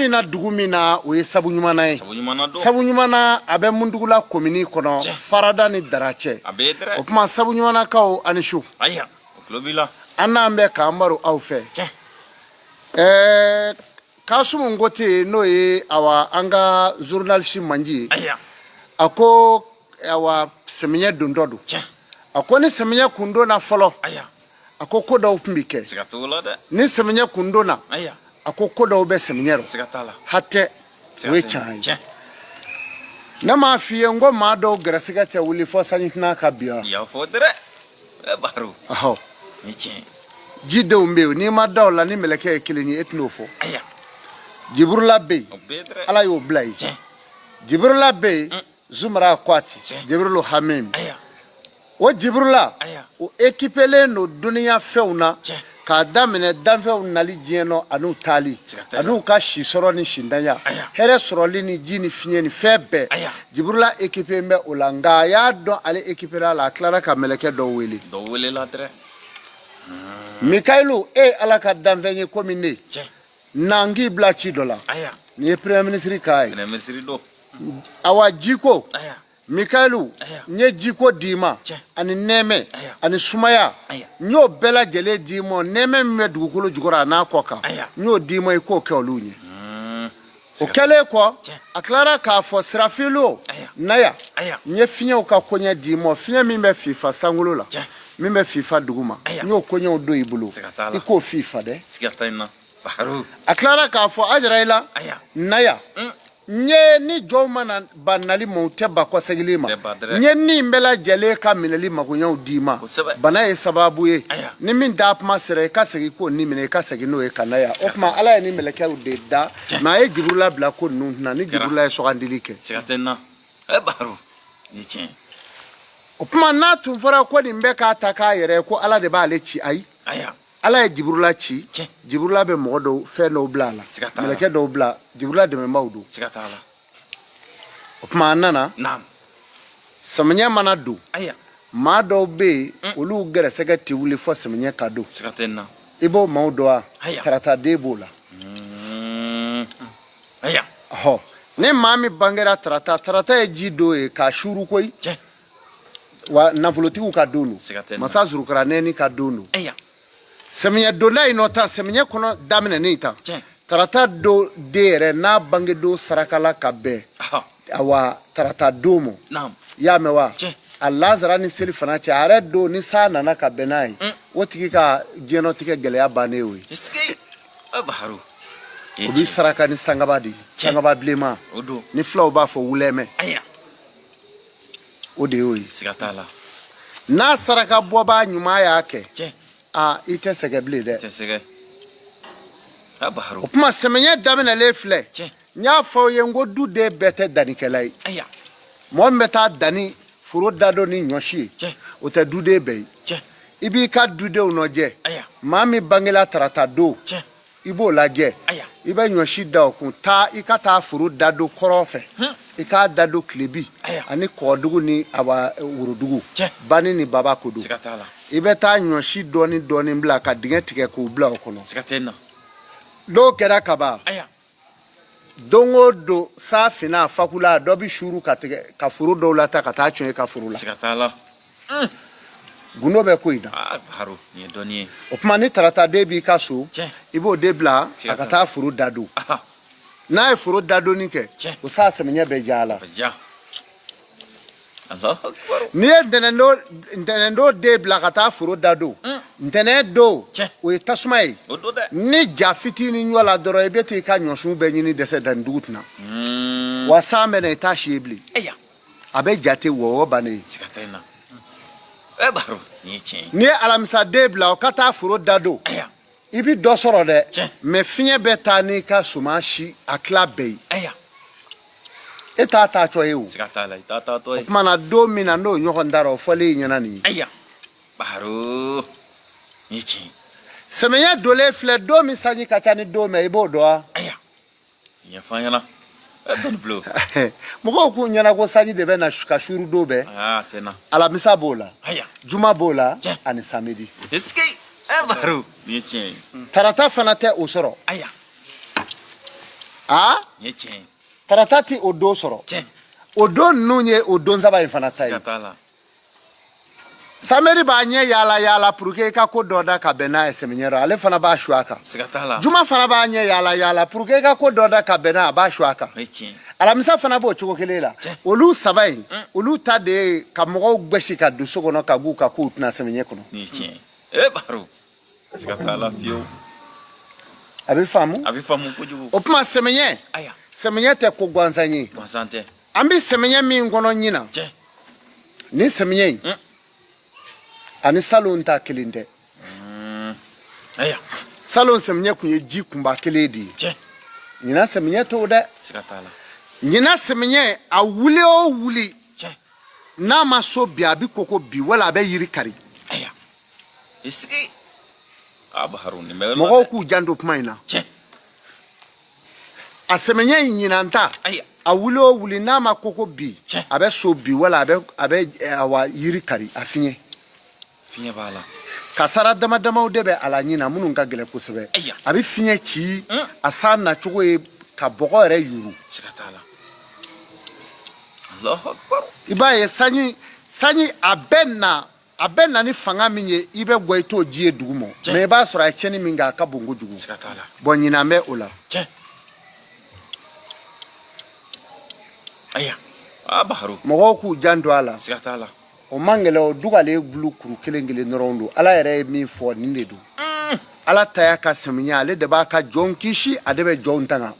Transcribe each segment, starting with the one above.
Bina dugumina o ye sabu ɲumana ye. Sabu ɲumana a bɛ Mundugula komini kɔnɔ Farada ni Darache. O kuma sabu ɲumanakaw ani su. Aya, o tulo b'i la. An n'an bɛ k'an baro aw fɛ. Kasumu Ngote n'o ye awa an ka journaliste manji ye. A ko awa sɛmiɲɛ don dɔ don. A ko ni sɛmiɲɛ kun donna fɔlɔ. A ko ko dɔw tun bɛ kɛ. Siga t'o la dɛ. Ni sɛmiɲɛ kun donna. A ko ko dɔw bɛ sɛmiɲɛ rɔ. Siga t'a la. Hatɛ o ye tiɲɛ ye. Ne m'a f'i ye n ko maa dɔw gɛrɛsɛgɛ tɛ wuli fɔ sanji tɛna ka bi wa. I y'a fɔ dɛrɛ. Baro. Ahɔ. Ni tiɲɛ. Jidenw bɛ yen n'i ma da o la ni mɛlɛkɛ ye kelen ye e tɛn'o fɔ. Jiburula bɛ yen. Ala y'o bila yen. Jiburula bɛ yen. Zumara Kwati. Jibrilu Hamim. O Jiburula o équipelen no duniya fɛnw na k'a daminɛ danfɛnw nali diɲɛ nɔ an'u taali an'u ka si sɔrɔ ni sindanya hɛrɛ sɔrɔli ni ji ni fiɲɛ ni fɛn bɛɛ Jiburula équipé bɛ o la nka a y'a dɔn ale équipé la a tilara ka mɛlɛkɛ dɔw wele. Dɔw welela dɛrɛ. Mikayilu e ye Ala ka danfɛn ye komi ne n'an k'i bila ci dɔ la nin ye premier ministre k'a ye. Premier ministre don. Awa jiko Mikayilu n ye jiko d'i ma ani nɛmɛ ani sumaya n y'o bɛɛ lajɛlen d'i ma nɛmɛ min bɛ dugukolo jukɔrɔ a n'a kɔ kan n y'o d'i ma i k'o kɛ olu ɲɛ. O kɛlen kɔ a tilara k'a fɔ Sirafilu Naya n ye fiɲɛw ka koɲɛ d'i ma fiɲɛ min bɛ fifa sankolo la min bɛ fifa duguma n y'o koɲɛw don i bolo i k'o fifa dɛ. A tilara k'a fɔ Ajirayila Naya n ye ni jɔnw mana ba nali ma u tɛ ba kɔsegili ma n ye nin bɛɛ lajɛlen ka minɛli magoɲɛw d'i ma bana ye sababu ye ni min da kuma sera i ka segin k'o ni minɛ i ka segin n'o ye ka na yan o tuma Ala ye ni mɛlɛkɛw de da mɛ a ye Jiburula bila ko ninnu na ni Jiburula ye sɔgandili kɛ. Siga tɛ n na baro ni tiɲɛ. O tuma n'a tun fɔra ko nin bɛ k'a ta k'a yɛrɛ ko Ala de b'ale ci ayi Ala ye Jiburula ci Jiburula bɛ mɔgɔ dɔw fɛn dɔw bila a la mɛlɛkɛ dɔw bila Jiburula dɛmɛbaaw don. Siga t'a la. O tuma a nana samiɲɛ mana don maa dɔw bɛ yen olu gɛrɛsɛgɛ tɛ wuli fɔ samiɲɛ ka don. Siga tɛ n na. I b'o maaw dɔn wa tarataden b'o la. Ɔhɔ ni maa min bangera tarata ye ji don ye k'a suuru koyi wa nafolotigiw ka don don masa Zulukaranɛni ka don don. Samiɲɛ donda in nɔ ta samiɲɛ kɔnɔ daminɛnen ta tarata don den yɛrɛ n'a bangedon sarakala ka bɛn awa tarata don ma i y'a mɛn wa a Lazara ni seli fana cɛ a yɛrɛ don ni san nana ka bɛn n'a ye o tigi ka diɲɛlatigɛ gɛlɛya bannen y'o ye. O bi saraka ni sangaba de ye sangaba bilenman ni filaw b'a fɔ wulɛmɛ o de y'o ye. N'a saraka bɔbaa ɲuman y'a kɛ i tɛ sɛgɛ bilen dɛ. O tuma sɛmiɲɛ daminɛlen filɛ n y'a fɔ aw ye n ko duden bɛɛ tɛ dannikɛla ye mɔgɔ min bɛ taa danni foro dadon ni ɲɔsi ye o tɛ duden bɛɛ ye i b'i ka dudenw lajɛ maa min bangela tarata don i b'o lajɛ i bɛ ɲɔsi da o kun taa i ka taa foro dadon kɔrɔ fɛ i k'a dadon Kilebi ani Kɔgɔdugu ni Worodugu Bani ni Babakodo i bɛ taa ɲɔsi dɔɔni bila ka dingɛ tigɛ k'o bila o kɔnɔ. N'o kɛra kaban don o don saa finna fakula dɔ bɛ suuru ka foro dɔw la ta ka taa cɔn i ka foro la. Gundo bɛ ko in na. O tuma ni tarataden b'i ka so i b'o de bila a ka taa foro dadon n'a ye foro dadonni kɛ o saa samiɲɛ bɛ ja a la. N'i ye ntɛnɛndon den bila ka taa foro dadon ntɛnɛn don o ye tasuma ye ni ja fitinin ɲɔ la dɔrɔn i bɛ taa i ka ɲɔsun bɛɛ ɲini dɛsɛ dannidugu tɛna wa san bɛ na i t'a si ye bilen a bɛ ja ten wɔwɔ bannen ye. N'i ye alamisaden bila o ka taa foro dadon i bɛ dɔ sɔrɔ dɛ mɛ fiɲɛ bɛ taa n'i ka suman si a tila bɛɛ ye. E t'a ta cɔ ye o. O tuma na don min na n'o ɲɔgɔn dara o fɔlen ɲɛna nin ye. Samiɲɛ donnen filɛ don min sanji ka ca ni don mɛn i b'o dɔn wa. Mɔgɔw k'u ɲɛna ko sanji de bɛ na ka suuru don bɛɛ. Alamisa b'o la juma b'o la ani samedi. Tarata fana tɛ o sɔrɔ. Ah? Ye tiɲɛ. Taratati o don sɔrɔ. Tiɲɛ. O don ninnu ye o don saba in fana ta ye. Siga t'a la. Samedi b'a ɲɛ yaala yaala pour que i ka ko dɔ da ka bɛn n'a ye sɛmiɲɛ rɔ ale fana b'a su a kan. Siga t'a la. Juma fana b'a ɲɛ yaala yaala pour que i ka ko dɔ da ka bɛn n'a a b'a su a kan. Ye tiɲɛ. Alamisa fana b'o cogo kelen la. Olu saba in olu ta de ye ka mɔgɔw gbɛsi ka don so kɔnɔ ka b'u ka kow tɛna sɛmiɲɛ kɔnɔ. Ni tiɲɛ. Baro. Siga t'a la fiyewu. A bɛ faamu? A bɛ faamu kojugu. O tuma sɛmiɲɛ. Aya. Sɛmiɲɛ tɛ ko gansan ye. Gansan tɛ. An bɛ sɛmiɲɛ min kɔnɔ ɲinan. Tiɲɛ. Ni sɛmiɲɛ in ani salon ta kelen tɛ. Aya. Salon sɛmiɲɛ kun ye ji kunba kelen de ye. Tiɲɛ. Ɲinan sɛmiɲɛ t'o dɛ. Siga t'a la. Ɲinan sɛmiɲɛ a wuli o wuli. Tiɲɛ. N'a ma so bi a bɛ koko bi wala a bɛ yiri kari. Aya. Sigi. Baro nin bɛ. Mɔgɔw k'u janto kuma in na. Tiɲɛ. A sɛmiɲɛ in ɲinan ta. Aya. A wuli o wuli n'a ma koko bi. Tiɲɛ. A bɛ so bi wala a bɛ yiri kari a fiɲɛ. Fiɲɛ b'a la. Kasara dama damaw de bɛ a la ɲinan minnu ka gɛlɛn kosɛbɛ. Aya. A bɛ fiɲɛ ci a san nacogo ye ka bɔgɔ yɛrɛ yuru. Siga t'a la. Allahu akbar. I b'a ye sanji a bɛ na ni fanga min ye i bɛ gɔ i t'o ji ye dugu ma mais i b'a sɔrɔ a ye tiɲɛni min kɛ a ka bon kojugu. Siga t'a la. Bon ɲinan bɛ o la. Tiɲɛ. Aya. Baro. Mɔgɔw k'u janto a la. Siga t'a la. O man gɛlɛn o dugalen bulu kuru kelen kelen dɔrɔn don ala yɛrɛ ye min fɔ nin de don. Ala ta y'a ka sɛmiɲɛ ale de b'a ka jɔnw kisi a de bɛ jɔnw tanga.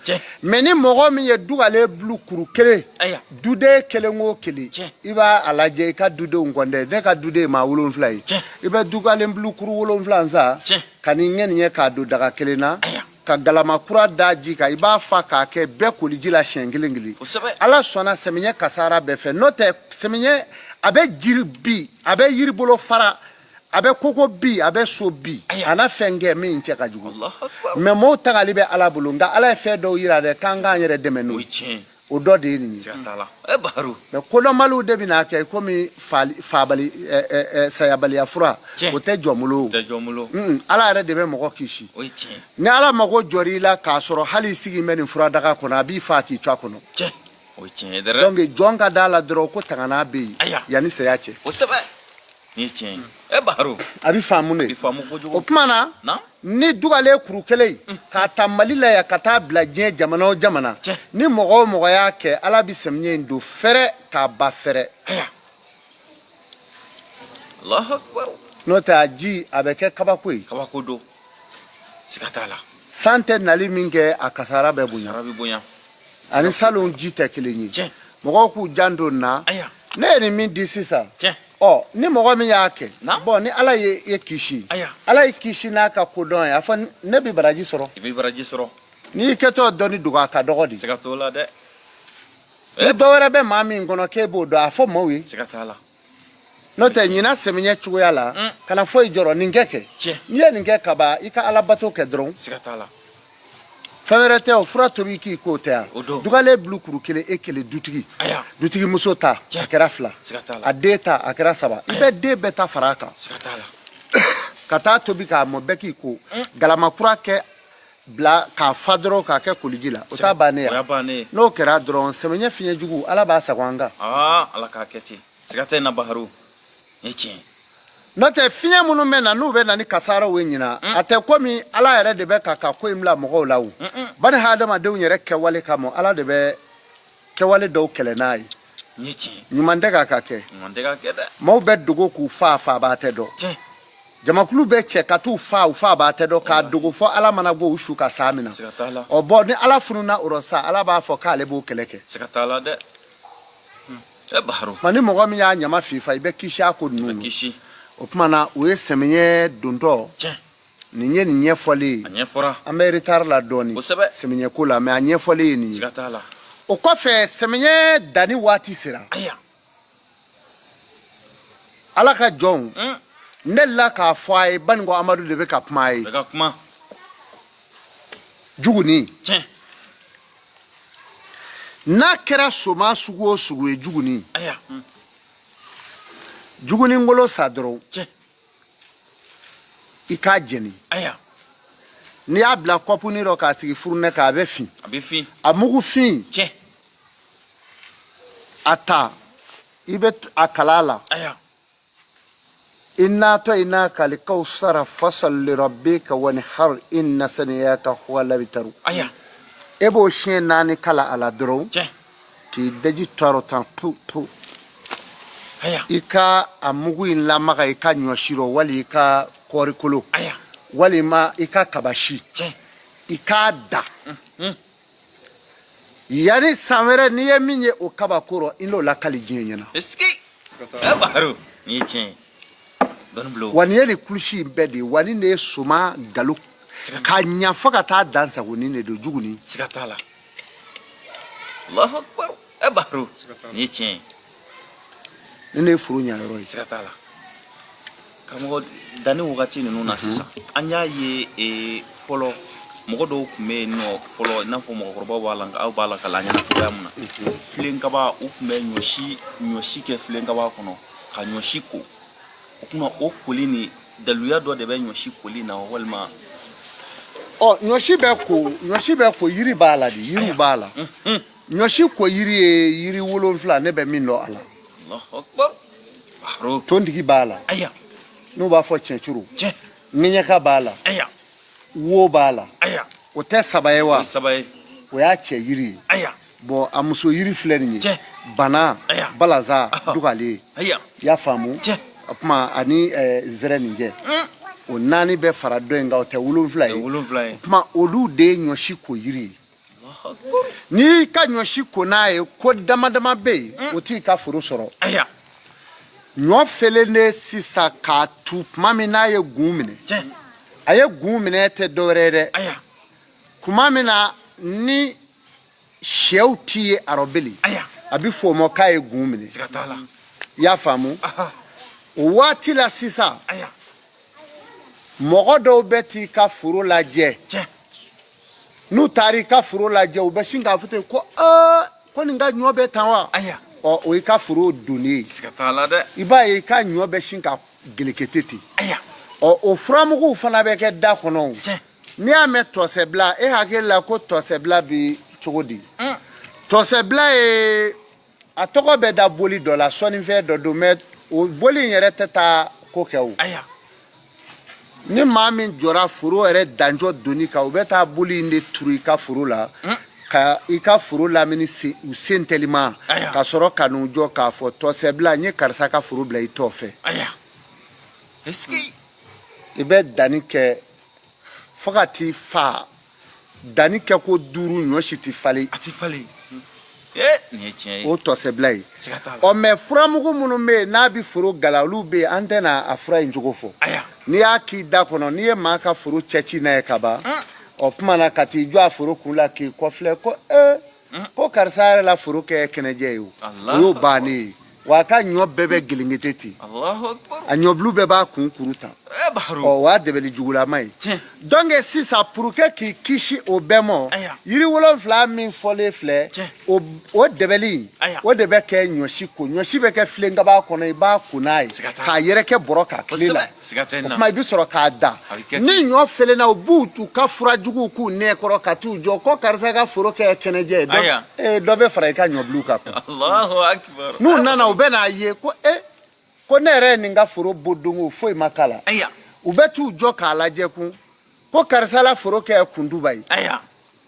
Mais ni mɔgɔ min ye dugalen bulu kuru kelen duden kelen o kelen i b'a a lajɛ i ka dudenw kɔndɛ ne ka duden ye maa 7 ye i bɛ dugalen bulu kuru 7 san ka n'i ŋɛniɲɛ k'a don daga kelen na ka galama kura da ji kan i b'a fa k'a kɛ bɛɛ koli ji la siɲɛ kelen kelen ala sɔnna sɛmiɲɛ kasara bɛɛ fɛ n'o tɛ sɛmiɲɛ a bɛ jiri bi a bɛ yiri bolo fara a bɛ koko bi a bɛ so bi a na fɛn kɛ min cɛ ka jugu mais mɔɔw tagali bɛ ala bolo nka ala ye fɛn dɔw yira dɛ k'an k'an yɛrɛ dɛmɛ n'o ye o dɔ de ye nin ye mais kodɔnbaliw de bɛna kɛ komi sayabaliya fura o tɛ jɔ n bolo ala yɛrɛ de bɛ mɔgɔ kisi ni ala mago jɔr'i la k'a sɔrɔ hali i sigi bɛ nin furadaga kɔnɔ a b'i fa k'i to a kɔnɔ donc jɔn ka da la dɔrɔn ko tangana bɛ yen yanni saya cɛ a bɛ faamu de o tuma na ni dugalen kuru kelen k'a ta mali la yan ka taa bila diɲɛ jamana o jamana ni mɔgɔ o mɔgɔ y'a kɛ ala bɛ sɛmiɲɛ in don fɛrɛ k'a ba fɛrɛ n'o tɛ a ji a bɛ kɛ kabako ye san tɛ nali min kɛ a kasara bɛ bonya ani salon ji tɛ kelen ye mɔgɔw k'u janto nin na ne ye nin min di sisan ni mɔgɔ min y'a kɛ bon ni ala ye kisi ala ye kisi n'a ka kodɔn ye a fɔ ne bɛ baraji sɔrɔ n'i y'i kɛtɔ dɔnni dogo a ka dɔgɔ de ni dɔ wɛrɛ bɛ maa min kɔnɔ k'e b'o dɔn a fɔ maaw ye n'o tɛ ɲinan sɛmiɲɛ cogoya la kana foyi jɔrɔ nin kɛ n'i ye nin kɛ kaban i ka ala bato kɛ dɔrɔn fɛn wɛrɛ tɛ o fura tobi k'i k'o tɛ yan dugalen bulu kuru kelen e kelen dutigi muso ta a kɛra 2 a den ta a kɛra 3 i bɛ den bɛɛ ta fara a kan ka taa tobi k'a mɔ bɛɛ k'i ko galama kura kɛ bila k'a fa dɔrɔn k'a kɛ koliji la o t'a bannen ye n'o kɛra dɔrɔn sɛmiɲɛ fiɲɛ jugu ala b'a sago an kan ala k'a kɛ ten siga tɛ na Baro ni tiɲɛ n'o tɛ fiɲɛ minnu bɛ na n'u bɛ na ni kasaraw ye ɲinan a tɛ komi ala yɛrɛ de bɛ ka ko in bila mɔgɔw la o bani hadamadenw yɛrɛ kɛwale kama ala de bɛ kɛwale dɔw kɛlɛ n'a ye ɲuman tɛ ka kɛ maaw bɛ dogo k'u fa b'a tɛ dɔn jamakulu bɛ cɛ ka t'u fa b'a tɛ dɔn k'a dogo fɔ ala mana bɔ u su ka sa min na bɔn ni ala fununa o rɔ sa ala b'a fɔ k'ale b'o kɛlɛ kɛ ni mɔgɔ min y'a ɲama fifa i bɛ kisi a ko ninnu o tuma na o ye sɛmiɲɛ dontɔ nin ye nin ɲɛfɔli ye an bɛ retard la dɔɔni sɛmiɲɛ ko la mais a ɲɛfɔli ye nin ye o kɔfɛ sɛmiɲɛ danni waati sera ala ka jɔnw ne delila k'a fɔ a ye Banikɔ Amadu de bɛ ka kuma a ye juguni n'a kɛra soma sugu o sugu ye juguni juguni ngolo sa dɔrɔn i k'a jɛni N'i y'a bila kɔpuni dɔ k'a sigi furunɛ kan a bɛ fin. A bɛ fin. A mugu fin. Tiɲɛ. A ta i bɛ a kala la. Aya. Inna a'tainaka al-kawsara fasal li rabbika wanhar inna saniyaka huwa al-abtar. Aya. E b'o siɲɛ 4 kala a la dɔrɔn. Tiɲɛ. K'i daji tɔɔrɔ tan pu. Aya. I ka a mugu in lamaga i ka ɲɔsi rɔ wali i ka kɔɔrikolo. Aya. Walima i ka kabasi. Tiɲɛ. I k'a da. Yani san wɛrɛ n'i ye min ye o kabako rɔ i n'o lakali diɲɛ ɲɛna. Est-ce que Baharu ni ye tiɲɛ ye. Dɔnni bilo. Wa nin ye nin kulusi in bɛɛ de ye wa nin de ye soma galo ka ɲa fo ka taa dan sago nin de don jugu ni. Siga t'a la. Allahu akbar. Baharu ni ye tiɲɛ ye. Nin de ye furu ɲayɔrɔ ye. Siga t'a la. Karamɔgɔ danni wagati ninnu na sisan an y'a ye fɔlɔ mɔgɔ dɔw tun bɛ yen nɔ fɔlɔ i n'a fɔ mɔgɔkɔrɔbaw b'a la aw b'a la kalan ɲɛna cogoya min na filenkaba u tun bɛ ɲɔsi kɛ filenkaba kɔnɔ ka ɲɔsi ko o kuma o koli ni daluya dɔ de bɛ ɲɔsi koli na walima. Ɲɔsi bɛ ko yiri b'a la de yiriw b'a la. Ɲɔsi ko yiri ye yiri 7 ne bɛ min dɔn a la. Allahu akbar. Baharu. Tɔntigi b'a la. Aya. N'u b'a fɔ cɛncuru. Tiɲɛ. Ŋɛɲɛka b'a la. Aya. Wo b'a la. Aya. O tɛ saba ye wa? O ye saba ye. O y'a cɛ yiri ye. Aya. Bon a muso yiri filɛ nin ye. Tiɲɛ. Bana. Aya. Balaza. Dugale. Aya. I y'a faamu? Tiɲɛ. O kuma ani zɛrɛ nin jɛ. O 4 bɛ fara dɔ in kan o tɛ 7 ye. O 7 ye. O kuma olu de ye ɲɔsi ko yiri ye. N'i ka ɲɔsi ko n'a ye ko dama dama bɛ yen o t'i ka foro sɔrɔ. Aya. Ɲɔ felennen sisan k'a tu tuma min n'a ye gun minɛ. Tiɲɛ. A ye gun minɛ tɛ dɔwɛrɛ ye dɛ. Aya. Tuma min na ni sɛw t'i ye arɔbeli. Aya. A bɛ fɔ o ma k'a ye gun minɛ. Siga t'a la. I y'a faamu? O waati la sisan Aya. mɔgɔ dɔw bɛ t'i ka foro lajɛ. Tiɲɛ. N'u taara i ka foro lajɛ u bɛ sin k'a fɔ ten ko ko nin ka ɲɔ bɛ tan wa? Aya. O y'i ka foro donnen ye. Siga t'a la dɛ. I b'a ye i ka ɲɔ bɛ sin ka gelekete ten. Aya. O furamuguw fana bɛ kɛ da kɔnɔ. Tiɲɛ. N'i y'a mɛn tɔsɛbila e hakili la ko tɔsɛbila bi cogo di? Tɔsɛbila ye a tɔgɔ bɛ da boli dɔ la sɔnnifɛn dɔ don mɛ o boli in yɛrɛ tɛ taa ko kɛ o. Aya. Ni maa min jɔra foro yɛrɛ danjɔ donni kan u bɛ taa boli in de turu i ka foro la ka i ka foro lamini u sen telima ka sɔrɔ ka n'u jɔ k'a fɔ tɔsɛbila n ye karisa ka foro bila i tɔ fɛ. Aya. Est-ce que I bɛ danni kɛ fo ka t'i fa danni kɛ ko 5 ɲɔ si tɛ falen. a tɛ falen. Nin ye tiɲɛ ye. O tɔsɛbila ye. Siga t'a la. Mɛ furamugu minnu bɛ yen n'a bɛ foro gala olu bɛ yen an tɛna a fura in cogo fɔ. Aya. N'i y'a k'i da kɔnɔ n'i ye maa ka foro cɛci n'a ye ka ban o tuma na ka t'i jɔ a foro kun la k'i kɔfilɛ ko ko karisa yɛrɛ la foro kɛ kɛnɛjɛ ye o y'o bannen ye wa a ka ɲɔ bɛɛ bɛ gelengete ten a ɲɔbulu bɛɛ b'a kun kuru tan o y'a dɛbɛli jugulama ye donc sisan pour que k'i kisi o bɛɛ ma yiri 7 min fɔlen filɛ o dɛbɛli o de bɛ kɛ ɲɔsi ko ɲɔsi bɛ kɛ filenkaba kɔnɔ i b'a ko n'a ye k'a yɛrɛkɛ bɔrɔ ka tile la o kuma i bɛ sɔrɔ k'a da ni ɲɔ felenna u b'u ka furajuguw k'u nɛ kɔrɔ ka t'u jɔ ko karisa ka foro kɛ kɛnɛjɛ ye dɔ bɛ fara i ka ɲɔbulu kan n'u nana u bɛ n'a ye ko ko ne yɛrɛ ye nin ka foro bɔ dongo foyi ma k'a la u bɛ t'u jɔ k'a lajɛ kun ko karisa la foro kɛ kunduba ye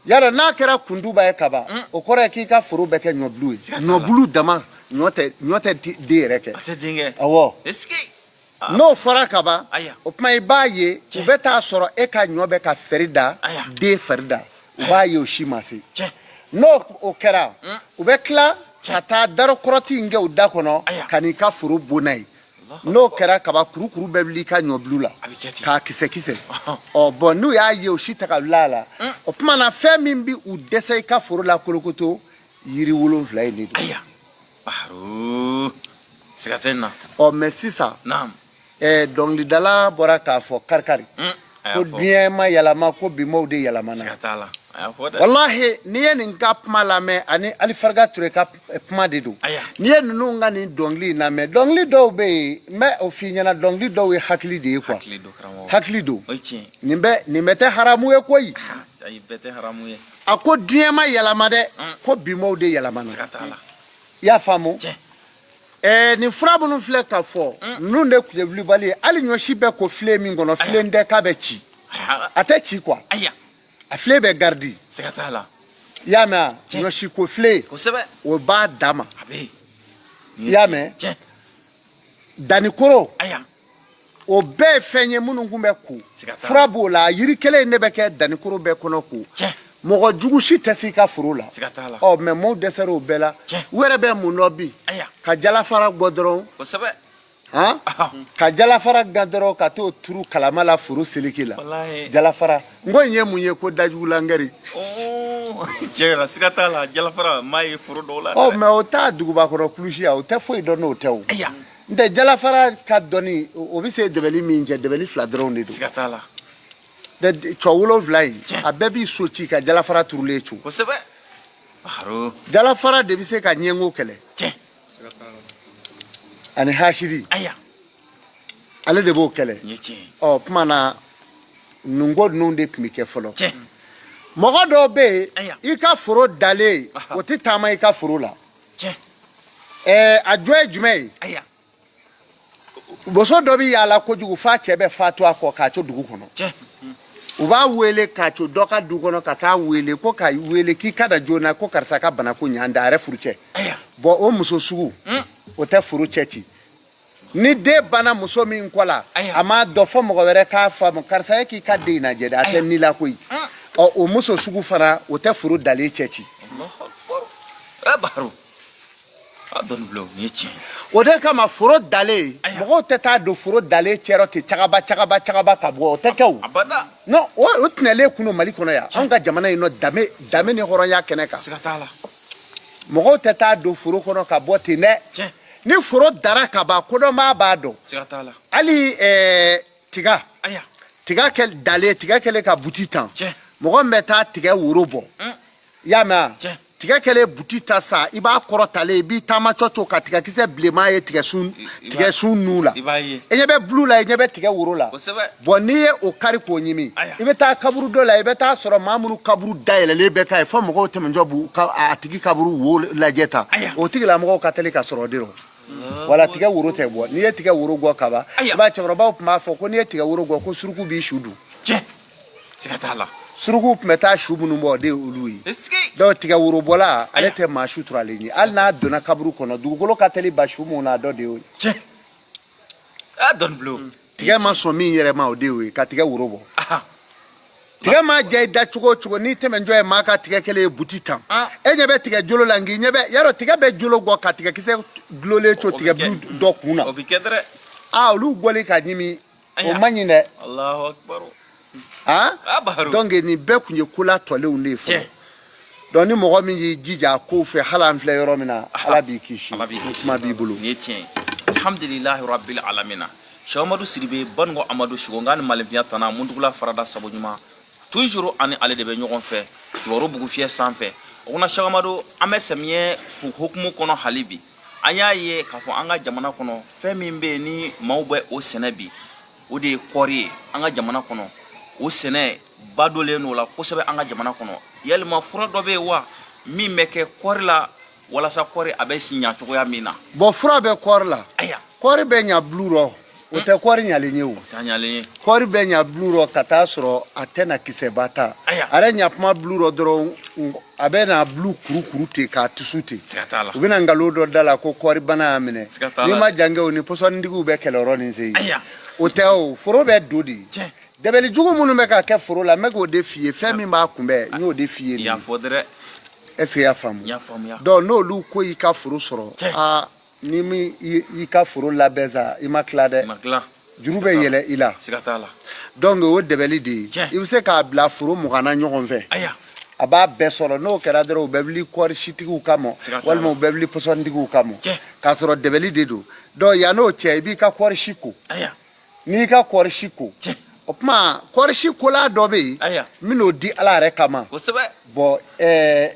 yala n'a kɛra kunduba ye kaban o kɔrɔ ye k'i ka foro bɛ kɛ ɲɔbulu ye ɲɔbulu dama ɲɔ tɛ den yɛrɛ kɛ awɔ n'o fɔra kaban o tuma i b'a ye u bɛ taa sɔrɔ e ka ɲɔ bɛ ka fɛri da den fɛri da u b'a ye o si ma se n'o kɛra u bɛ tila ka taa darɔkɔrɔti in kɛ u da kɔnɔ ka n'i ka foro bon n'a ye n'o kɛra kaba kurukuru bɛ wuli i ka ɲɔbulu la k'a kisɛ bɔn n'u y'a ye o si ta ka wuli a la o tuma na fɛn min bɛ u dɛsɛ i ka foro la kolokoto yiri 7 in de don siga tɛ nin na mɛ sisan dɔnkilidala bɔra k'a fɔ kari-kari ko diɲɛ ma yɛlɛma ko bi maaw de yɛlɛmana wallahi ni ye nin ka kuma lamɛn ani Alifarga Ture ka kuma de don ni ye ninnu ka nin dɔnkili lamɛn dɔnkili dɔw bɛ yen n bɛ o f'i ɲɛna dɔnkili dɔw ye hakili de ye quoi hakili don nin bɛ tɛ haramu ye koyi a ko diɲɛ ma yɛlɛma dɛ ko bimaw de yɛlɛmana i y'a faamu nin fura minnu filɛ ka fɔ ninnu de tun ye wulibali ye hali ɲɔsi bɛ ko filen min kɔnɔ filen tɛ k'a bɛ ci a tɛ ci quoi a filen bɛ garidi i y'a mɛn ɲɔsi ko filen o b'a dama i y'a mɛn dannikoro o bɛɛ ye fɛn ye minnu tun bɛ ko fura b'o la yiri kelen in de bɛ kɛ dannikoro bɛɛ kɔnɔ ko mɔgɔ jugu si tɛ se i ka foro la mɛ maaw dɛsɛra o bɛɛ la u yɛrɛ bɛ mun dɔ bi ka jalafara bɔ dɔrɔn ka jalafara gan dɔrɔn ka t'o turu kalama la foro seleke la jalafara n ko in ye mun ye ko dajugulangɛri mɛ o t'a dugubakɔrɔ kulusi o tɛ foyi dɔn n'o tɛ o n tɛ jalafara ka dɔnni o bɛ se dɛbɛli min cɛ dɛbɛli fila dɔrɔn de don cɔ 7 in a bɛɛ b'i so ci ka jalafara turulen to jalafara de bɛ se ka ɲɛngo kɛlɛ ani hasidi ale de b'o kɛlɛ kuma na nungo ninnu de tun bɛ kɛ fɔlɔ mɔgɔ dɔw bɛ yen i ka foro dalen o tɛ taama i ka foro la a jɔ ye jumɛn ye muso dɔ bɛ yaala kojugu f'a cɛ bɛ fatu a kɔ k'a to dugu kɔnɔ u b'a wele k'a to dɔ ka du kɔnɔ ka taa wele ko k'a wele k'i ka da joona ko karisa ka bana ko ɲan da a yɛrɛ furu cɛ bɔn o muso sugu o tɛ furu cɛ ci ni den bana muso min kɔ la a m'a dɔn fɔ mɔgɔ wɛrɛ k'a faamu karisa ye k'i ka den lajɛ dɛ a tɛ ni la koyi o muso sugu fana o tɛ furu dalen cɛ ci o de kama foro dalen mɔgɔw tɛ taa don foro dalen cɛrɔ ten cagaba ka bɔ o tɛ kɛ o non o tɛnɛlen kun Mali kɔnɔ yan anw ka jamana in nɔ danbe ni hɔrɔnya kɛnɛ kan mɔgɔw tɛ taa don foro kɔnɔ ka bɔ ten dɛ ni foro dara ka ban kodɔnbaa b'a dɔn hali tiga dalen tiga kɛlen ka buti tan mɔgɔ min bɛ taa tigɛ woro bɔ i y'a mɛn tigɛ kɛlen buti ta sa i b'a kɔrɔ talen i b'i taama cɔcɔ ka tigɛkisɛ bilenman ye tigɛ sun nu la i ɲɛ bɛ bulu la i ɲɛ bɛ tigɛ woro la bɔn n'i ye o kari k'o ɲimi i bɛ taa kaburu dɔ la i bɛ taa sɔrɔ maa minnu kaburu dayɛlɛlen bɛ k'a ye fɔ mɔgɔw tɛmɛtɔ b'u a tigi kaburu wo lajɛ tan o tigilamɔgɔw ka teli ka sɔrɔ o de rɔ wala tigɛ woro tɛ bɔ n'i ye tigɛ woro gɔ ka ban i b'a cɛkɔrɔbaw tun b'a fɔ ko n'i ye tigɛ woro gɔ ko suruku b'i su dun suruku tun bɛ taa su minnu bɔ o de ye olu ye dɔw tigɛ woro bɔla ale tɛ maa su turalen ye hali n'a donna kaburu kɔnɔ dugukolo ka teli ba su minnu na dɔ de y'o ye tigɛ ma sɔn min yɛrɛ ma o de y'o ye ka tigɛ woro bɔ tigɛ ma diya i da cogo o cogo n'i tɛmɛtɔ ye maa ka tigɛ kelen ye buti tan e ɲɛ bɛ tigɛ jolo la nk'i ɲɛ bɛ yarɔ tigɛ bɛ jolo gɔ ka tigɛkisɛ dulolen to tigɛ bulu dɔ kun na olu bɔli ka ɲimi o man ɲi dɛ donc nin bɛɛ tun ye kola tɔlenw de ye fɔlɔ donc ni mɔgɔ min y'i jija a kow fɛ hali an filɛ yɔrɔ min na ala b'i kisi kuma b'i bolo nin ye tiɲɛ ye alhamdulilahi rabbil alamina Cheikh Amadou Sidibe Bango Amadou Sigo ngani malemfiya tana mundugula farada sabo ɲuman toujours ani ale de bɛ ɲɔgɔn fɛ kibaru bugu fiyɛ sanfɛ o kuna Cheikh Amadou an bɛ samiyɛ hukumu kɔnɔ hali bi an y'a ye k'a fɔ an ka jamana kɔnɔ fɛn min bɛ yen ni maaw bɛ o sɛnɛ bi o de ye kɔɔri ye an ka jamana kɔnɔ o sɛnɛ badolen n'o la kosɛbɛ an ka jamana kɔnɔ yalima fura dɔ bɛ yen wa min bɛ kɛ kɔɔri la walasa kɔɔri a bɛ si ɲa cogoya min na bon fura bɛ kɔɔri la kɔɔri bɛ ɲa bulu rɔ o tɛ kɔɔri ɲalen ye o kɔɔri bɛ ɲa bulu rɔ ka taa sɔrɔ a tɛna kisɛba ta a yɛrɛ ɲa kuma bulu rɔ dɔrɔn a bɛ na bulu kurukuru ten k'a tusu ten u bɛna nkalon dɔ da la ko kɔɔri bana y'a minɛ n'i ma jan kɛ o ni pɔsɔnintigiw bɛ kɛlɛyɔrɔ nin se yen o tɛ o foro bɛ don de dɛbɛli jugu minnu bɛ ka kɛ foro la n bɛ k'o de f'i ye fɛn min b'a kunbɛn n y'o de f'i ye est-ce que i y'a faamu donc n'olu ko y'i ka foro sɔrɔ ni min i ka foro labɛn sa i ma tila dɛ juru bɛ yɛlɛ i la donc o dɛbɛli de ye i bɛ se k'a bila foro 20 na ɲɔgɔn fɛ a b'a bɛɛ sɔrɔ n'o kɛra dɔrɔn u bɛ wuli kɔɔri sitigiw kama walima u bɛ wuli pɔsɔnintigiw kama k'a sɔrɔ dɛbɛli de don donc yan'o cɛ i b'i ka kɔɔri si ko n'i ka kɔɔri si ko o kuma kɔrisi kola dɔ bɛ yen aya min n'o di ala yɛrɛ kama kosɛbɛ bɔn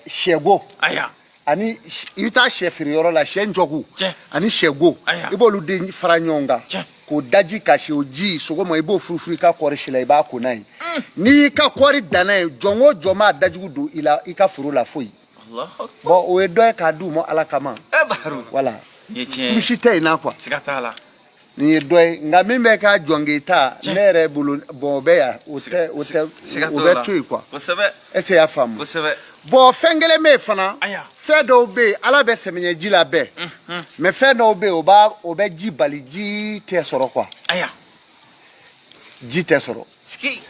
sɛgo aya ani i bɛ taa sɛ feere yɔrɔ la sɛ njɔgu Tiɲɛ. ani sɛgo Aya. i b'olu de fara ɲɔgɔn kan Tiɲɛ. k'o daji ka si o ji sɔgɔma i b'o furufuru i ka kɔɔri si la i b'a ko n'a ye n'i y'i ka kɔɔri danna ye jɔn o jɔn b'a dajugu don i la i ka foro la foyi Allahu akbar bɔn o ye dɔ ye k'a d'u ma ala kama baharu wala ni ye tiɲɛ ye misi tɛ yen na quoi siga t'a la nin ye dɔ ye nka min bɛ k'a jɔnge ta Tiɲɛ. ne yɛrɛ bolo bɔn o bɛ yan o tɛ siga o t'o bɛ la to yen quoi kosɛbɛ est-ce que i y'a faamu kosɛbɛ bɔn fɛn kelen bɛ yen fana aya fɛn dɔw bɛ yen ala bɛ sɛmɛɲɛji la bɛɛ mɛ fɛn dɔw bɛ yen o bɛ ji bali ji tɛ sɔrɔ quoi aya ji tɛ sɔrɔ sigi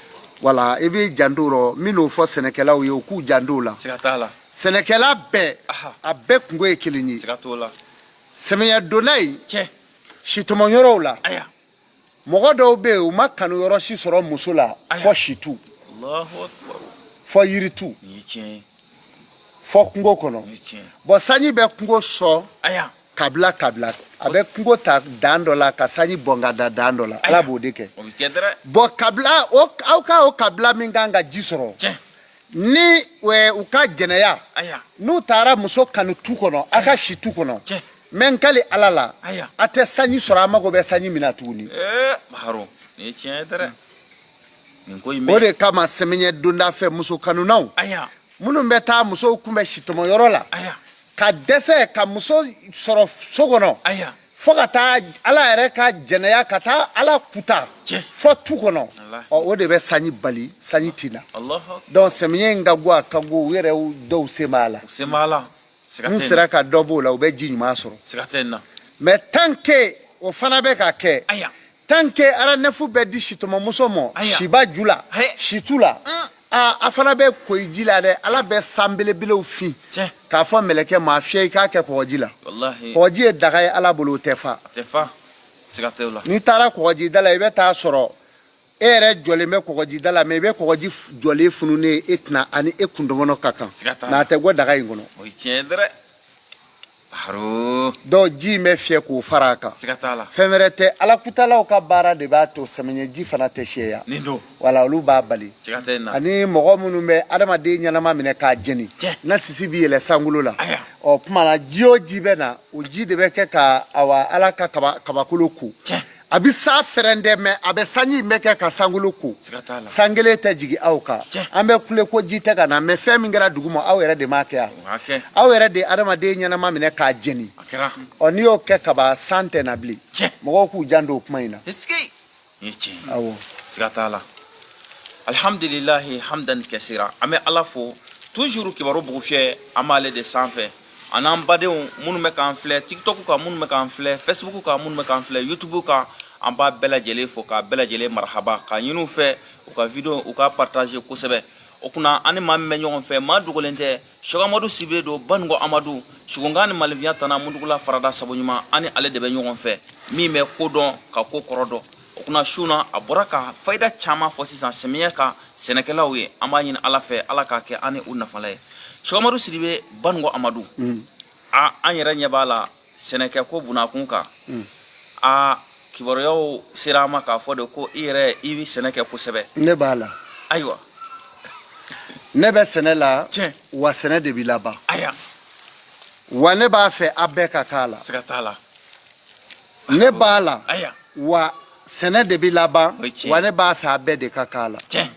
wala i b'i janto rɔ min n'o fɔ sɛnɛkɛlaw ye u k'u janto o la siga t'a la sɛnɛkɛla bɛɛ aha a bɛɛ kungo ye kelen ye siga t'o la sɛmɛɲɛ donna yen tiɲɛ situma la aya mɔgɔ dɔw bɛ yen u ma kanu yɔrɔ si sɔrɔ muso la Aya. fɔ situ Allahu akbar fɔ yiritu ni ye tiɲɛ ye fɔ kungo kɔnɔ ni ye tiɲɛ ye bɔn sanji bɛ kungo sɔn aya kabila a bɛ kungo ta dan dɔ la ka sanji bɔn ka da dan dɔ la ala b'o de kɛ o bɛ kɛ dɛrɛ bɔn kabila aw ka o kabila min kan ka ji sɔrɔ tiɲɛ ni u ka jɛnɛya aya n'u taara muso kanu tu kɔnɔ a ka si tu kɔnɔ tiɲɛ mɛ n kali ala la aya a tɛ sanji sɔrɔ a mago bɛ sanji min na tuguni baharu ni ye tiɲɛ ye dɛrɛ nin ko in o bɛ de kama sɛmɛɲɛ donda fɛ muso kanunaw aya minnu bɛ taa musow kunbɛn sitɔmɔyɔrɔ la aya ka dɛsɛ ka muso sɔrɔ so kɔnɔ aya fo ka taa ala yɛrɛ ka jɛnɛya ka taa ala kuta Tiɲɛ. fɔ tu kɔnɔ Walahi. o de bɛ sanji bali sanji tina Allahu akbar donc sɛmɛɲɛ in ka go a ka go u yɛrɛ dɔw se b'a la o se b'a la siga n'u tɛ sera ka dɔ b'o la u bɛ ji ɲuman sɔrɔ siga tɛ nin na mais tant que o fana bɛ ka kɛ aya tant que aranɛfu bɛ di sitɔmɔmuso ma Aya. siba ju la He. situ la a fana bɛ koyi ji la dɛ ala bɛ san belebelew fin tiɲɛ k'a fɔ mɛlɛkɛ ma fiyɛ i k'a kɛ kɔgɔji la walahi kɔgɔji ye daga ye ala bolo o tɛ fa a tɛ fa siga tɛ o la n'i taara kɔgɔjida la i bɛ taa sɔrɔ e yɛrɛ jɔlen bɛ kɔgɔjida la mɛ i bɛ kɔgɔji jɔlen fununen e tɛna ani e kundɔmɔnɔ ka kan Siga t'a mɛ la. a tɛ bɔ daga in kɔnɔ o ye tiɲɛ ye dɛrɛ baharu dɔw ji in bɛ fiyɛ k'o fara a kan siga t'a la fɛn wɛrɛ tɛ alakutalaw ka baara de b'a to sɛmɛɲɛji fana tɛ fiyɛya nin don wala olu b'a bali siga tɛ nin na ani mɔgɔ minnu bɛ adamaden ɲɛnama minɛ k'a jeni Tiɲɛ. na sisi bi yɛlɛ sankolo la aya ɔ tuma na ji o ji bɛ na o ji de bɛ kɛ ka awa ala ka kabakolo ko tiɲɛ a bɛ sa fɛrɛndɛ mɛ a bɛ sanji in bɛ kɛ ka sankolo ko siga t'a la san kelen tɛ jigin aw kan Tiɲɛ. an bɛ kule ko ji tɛ ka na mɛ fɛn min kɛra dugu ma aw yɛrɛ de m'a kɛ yan o ka kɛ aw yɛrɛ de ye adamaden ɲɛnama minɛ k'a jeni a kɛra ɔ n'i y'o kɛ kaba san tɛ na bilen tiɲɛ mɔgɔw k'u jan don o kuma in na esike nin ye tiɲɛ ye awɔ siga t'a la alhamdulilahi hamdan kɛsira an bɛ ala fo toujours kibaru bugu fiyɛ an b'ale de sanfɛ a n'an badenw minnu bɛ k'an filɛ tiktok kan minnu bɛ k'an filɛ facebook kan minnu bɛ k'an filɛ youtube kan an b'a bɛɛ lajɛlen fo k'a bɛɛ lajɛlen marahaba k'a ɲini u fɛ u ka video u ka partage kosɛbɛ o kunna an ni maa min bɛ ɲɔgɔn fɛ maa dogolen tɛ Sheikh Amadu Sibe don Banugo Amadu Sugunkan ni Malifiya Tana Mundugula Farada Sabuɲuman ani ale de bɛ ɲɔgɔn fɛ min bɛ ko dɔn ka ko kɔrɔ dɔn o kunna su na a bɔra ka fayida caman fɔ sisan sɛmiyɛ kan sɛnɛkɛlaw ye an b'a ɲini ala fɛ ala k'a kɛ an ni u nafala ye Sheikh Amadu Sidibe Banugo Amadu an yɛrɛ ɲɛ b'a la sɛnɛkɛ ko bunakun kan kibaruyaw sera an ma k'a fɔ de ko i yɛrɛ i bɛ sɛnɛ kɛ kosɛbɛ ne b'a la ayiwa ne bɛ sɛnɛ la tiɲɛ wa sɛnɛ de bɛ laban aya wa ne b'a fɛ a bɛɛ ka k'a la siga t'a la ne b'a la aya wa sɛnɛ de bɛ laban O ye tiɲɛ. wa ne b'a fɛ a bɛɛ de ka k'a la tiɲɛ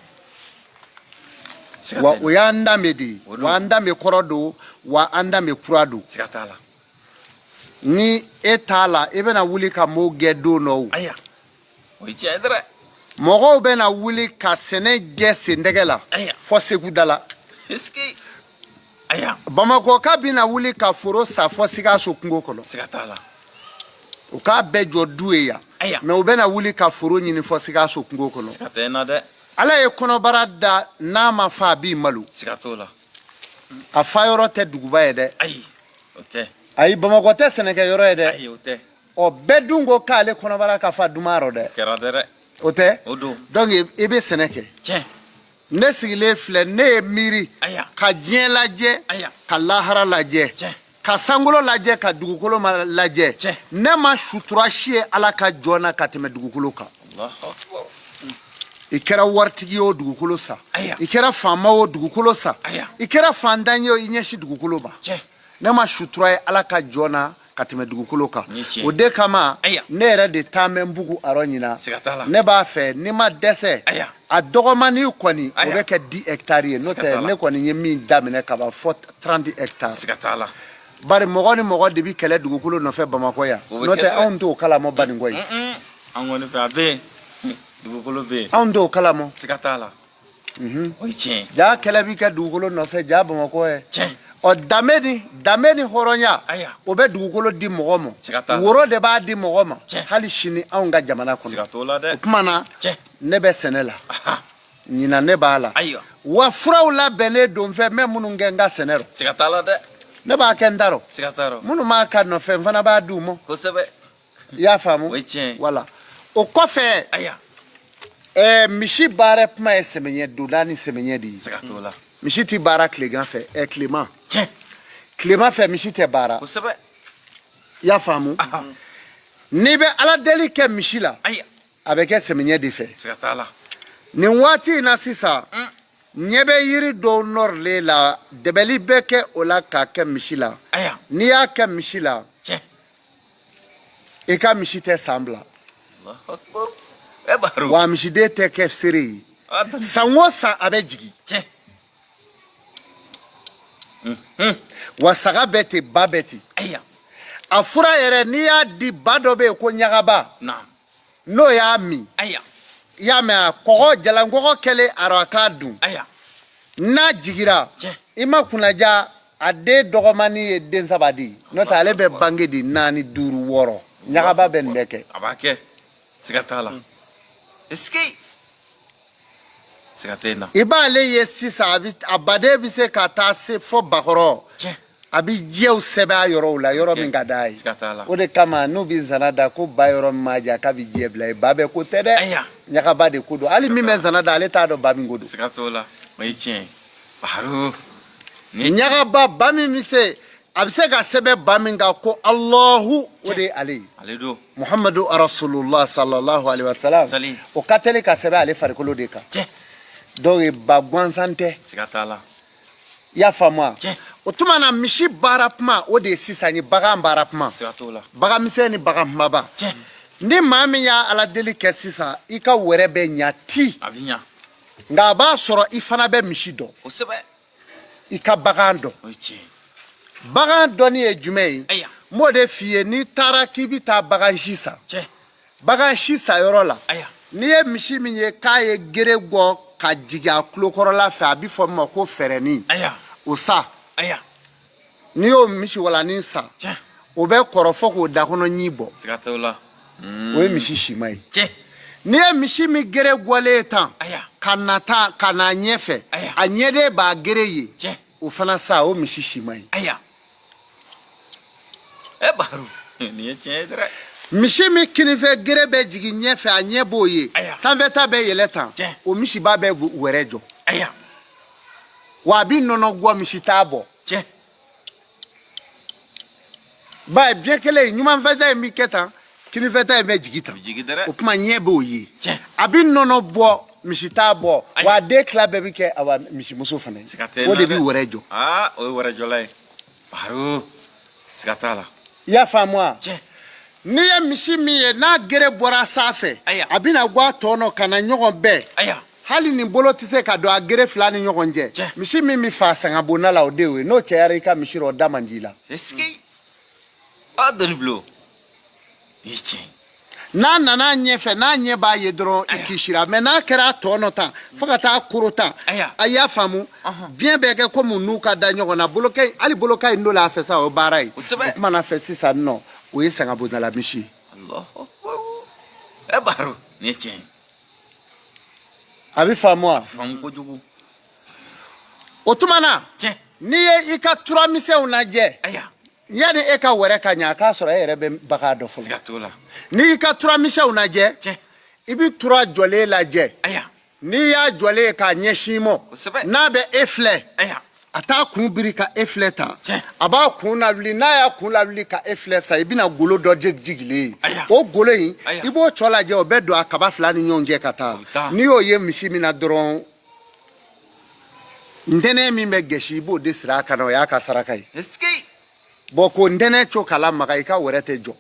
siga wa tɛ o y'an danbe de ye O don. wa an danbe kɔrɔ don wa an danbe kura don siga t'a la ni e t'a la i bɛna wuli ka m'o gɛ don dɔw aya o ye tiɲɛ ye dɛrɛ mɔgɔw bɛna wuli ka sɛnɛ gɛ sendɛgɛ la aya fɔ segu da la esike aya bamakɔ ka bɛna wuli ka foro sa fɔ sikaso kungo kɔnɔ siga t'a la u k'a bɛɛ jɔ du ye yan aya mɛ u bɛna wuli ka foro ɲini fɔ sikaso kungo kɔnɔ siga tɛ n na dɛ ala ye kɔnɔbara da n'a ma fa a b'i malo siga t'o la a fa yɔrɔ tɛ duguba ye dɛ ayi o tɛ ayi bamakɔ tɛ sɛnɛkɛyɔrɔ ye dɛ ayi o tɛ ɔ bɛɛ dun ko k'ale kɔnɔbara ka fa duma yɔrɔ dɛ kɛra dɛ dɛ o tɛ o don donc i bɛ sɛnɛ kɛ tiɲɛ ne sigilen filɛ ne ye miiri aya ka diɲɛ lajɛ aya ka lahara lajɛ tiɲɛ ka sankolo lajɛ ka dugukolo ma lajɛ Tiɲɛ. ne ma sutura si ye ala ka jɔn na ka tɛmɛ dugukolo kan Allahu akbar i kɛra waritigi o dugukolo sa i kɛra faama o dugukolo sa i kɛra fantan ye o i ɲɛsi dugukolo ma ne ma sutura ye ala ka jɔn ka tɛmɛ dugukolo kan o de kama ne yɛrɛ de taa mɛ bugu arɔ ɲina ne b'a fɛ ni ma dɛsɛ a dɔgɔmani kɔni o bɛ kɛ 10 hectares ye n'o tɛ ne kɔni ye min daminɛ ka ban fɔ 30 hectares bari mɔgɔ ni mɔgɔ de bi kɛlɛ dugukolo nɔfɛ Bamakɔ yan n'o tɛ anw t'o kalama Banikɔ ye an kɔni fɛ a bɛ dugukolo bɛ yen anw t'o kalama siga t'a la o ye tiɲɛ ja kɛlɛ bi kɛ dugukolo nɔfɛ ja Bamakɔ ye ɔ danbe ni hɔrɔnya o bɛ dugukolo di mɔgɔ ma woro de b'a di mɔgɔ ma hali sini anw ka jamana kɔnɔ o tuma na ne bɛ sɛnɛ la ɲina ne b'a la wa furaw labɛnnen don fɛ mɛ minnu kɛ n ka sɛnɛ rɔ siga t'a la dɛ ne b'a kɛ n ta rɔ minnu m'a ka nɔfɛ n fana b'a d'u ma kosɛbɛ i y'a faamu o ye tiɲɛ wala o kɔfɛ misi baara kuma ye sɛmɛɲɛ donda ni sɛmɛɲɛ de ye siga t'o la misi tɛ baara tilegan fɛ tilema tilema fɛ misi tɛ baara kosɛbɛ i y'a faamu n'i bɛ ala deli kɛ misi la a bɛ kɛ sɛmɛɲɛ de fɛ siga t'a la nin waati in na sisan ɲɛ bɛ yiri dɔw nɔrɔlen la dɛbɛli bɛ kɛ o la k'a kɛ misi la n'i y'a kɛ misi la i ka misi tɛ san bila wa misiden tɛ kɛ seere ye san o san a bɛ jigin wa saga bɛ ten ba bɛ ten a fura yɛrɛ n'i y'a di ba dɔ bɛ yen ko ɲagaba n'o y'a min i y'a mɛn a kɔgɔ jalakɔgɔ kɛlen a k'a dun n'a jigira i ma kunnaja a den dɔgɔmani ye den 3 di n'o tɛ ale bɛ bange di 4 5 6 ɲagaba bɛ nin bɛɛ kɛ a b'a kɛ siga t'a la siga tɛ na i b'ale ye sisan a baden bɛ se ka taa se fɔ bakɔrɔ a bɛ jɛw sɛbɛn a yɔrɔw la yɔrɔ min ka d'a ye o de kama n'u bɛ zana da ko ba yɔrɔ min ma diya k'a bɛ jɛ bila ye ba bɛɛ ko tɛ dɛ ɲagaba de ko don hali min bɛ zana da ale t'a dɔn ba min ko don siga t'o la o ye tiɲɛ baro ɲagaba ba min bɛ se a bɛ se ka sɛbɛn ba min kan ko Alahu o de ye ale ye Muhamadu Rasulullah sallallahu alaihi wasallam o ka teli ka sɛbɛn ale farikolo de kan dɔw ye ba gansan tɛ siga t'a la i y'a faamu wa o tuma na misi baara kuma o de ye sisan ye bagan baara kuma siga t'o la bagan misɛn ni bagan kumaba ni maa min y'a ala deli kɛ sisan i ka wɛrɛ bɛ ɲa ti a bɛ ɲa nka a b'a sɔrɔ i fana bɛ misi dɔn kosɛbɛ i ka bagan dɔn o ye tiɲɛ bagan dɔnni ye jumɛn ye n b'o de f'i ye n'i taara k'i bɛ taa bagan si san bagan si san yɔrɔ la n'i ye misi min ye k'a ye gere bɔ ka jigin a tulokɔrɔla fɛ a bɛ fɔ min ma ko fɛrɛni o sa n'i y'o misi walanin san o bɛ kɔrɔ fɔ k'o dakɔnɔ ɲi bɔ siga t'o la o ye misi siman ye n'i ye misi min gere gɔlen ye tan ka na ɲɛfɛ a ɲɛden b'a gere ye o fana sa o misi siman ye baro nin ye tiɲɛ ye dɛ misi min kinifɛ gere bɛ jigin ɲɛfɛ a ɲɛ b'o ye sanfɛta bɛ yɛlɛ tan o misiba bɛ wɛrɛ jɔ wa a bɛ nɔnɔ gɔ misi t'a bɔ ba biɲɛ kelen ɲumanfɛta in bɛ kɛ tan kinifɛta in bɛ jigin tan o tuma ɲɛ b'o ye a bɛ nɔnɔ bɔ misi t'a bɔ wa a den tila bɛɛ bɛ kɛ awa misimuso fana ye o de bɛ wɛrɛ jɔ o ye wɛrɛ jɔla ye baro siga t'a la i y'a faamu wa n'i ye misi min ye n'a gere bɔra sanfɛ a bɛna bɔ a tɔ nɔ ka na ɲɔgɔn bɛɛ hali nin bolo tɛ se ka don a gere 2 ni ɲɔgɔn cɛ misi min bɛ fa sangabonna la o de y'o ye n'o cɛyara i ka misi rɔ o da man di i la a dɔnni bilo i ye tiɲɛ n'a nana ɲɛfɛ n'a ɲɛ b'a ye dɔrɔn i kisira mɛ n'a kɛra a tɔ nɔ tan fo ka taa koro tan a y'a faamu biɲɛ bɛ kɛ komi n'u ka da ɲɔgɔn na hali boloka in dɔ la a fɛ sa o baara ye o tuma na fɛ sisan nɔ o ye sangabondala misi ye baro nin ye tiɲɛ ye a bɛ faamu wa faamu kojugu o tuma na n'i ye i ka turamisɛnw lajɛ yanni e ka wɛrɛ ka ɲɛ a k'a sɔrɔ e yɛrɛ bɛ bagan dɔ fɔlɔ n'i y'i ka turamisɛnw lajɛ i bɛ tura jɔlen lajɛ n'i y'a jɔlen k'a ɲɛsin mɔ n'a bɛ e filɛ a t'a kun biri ka e filɛ tan a b'a kun lawuli n'a y'a kun lawuli ka e filɛ sa i bɛna golo dɔ jigilen o golo in i b'o cɔ lajɛ o bɛ don a kaba fila ni ɲɔgɔn cɛ ka taa n'i y'o ye misi min na dɔrɔn ntɛnɛn min bɛ gɛsi i b'o de siri a kan na o y'a ka saraka ye bon ko ntɛnɛn co k'a lamaga i ka wɛrɛ tɛ jɔ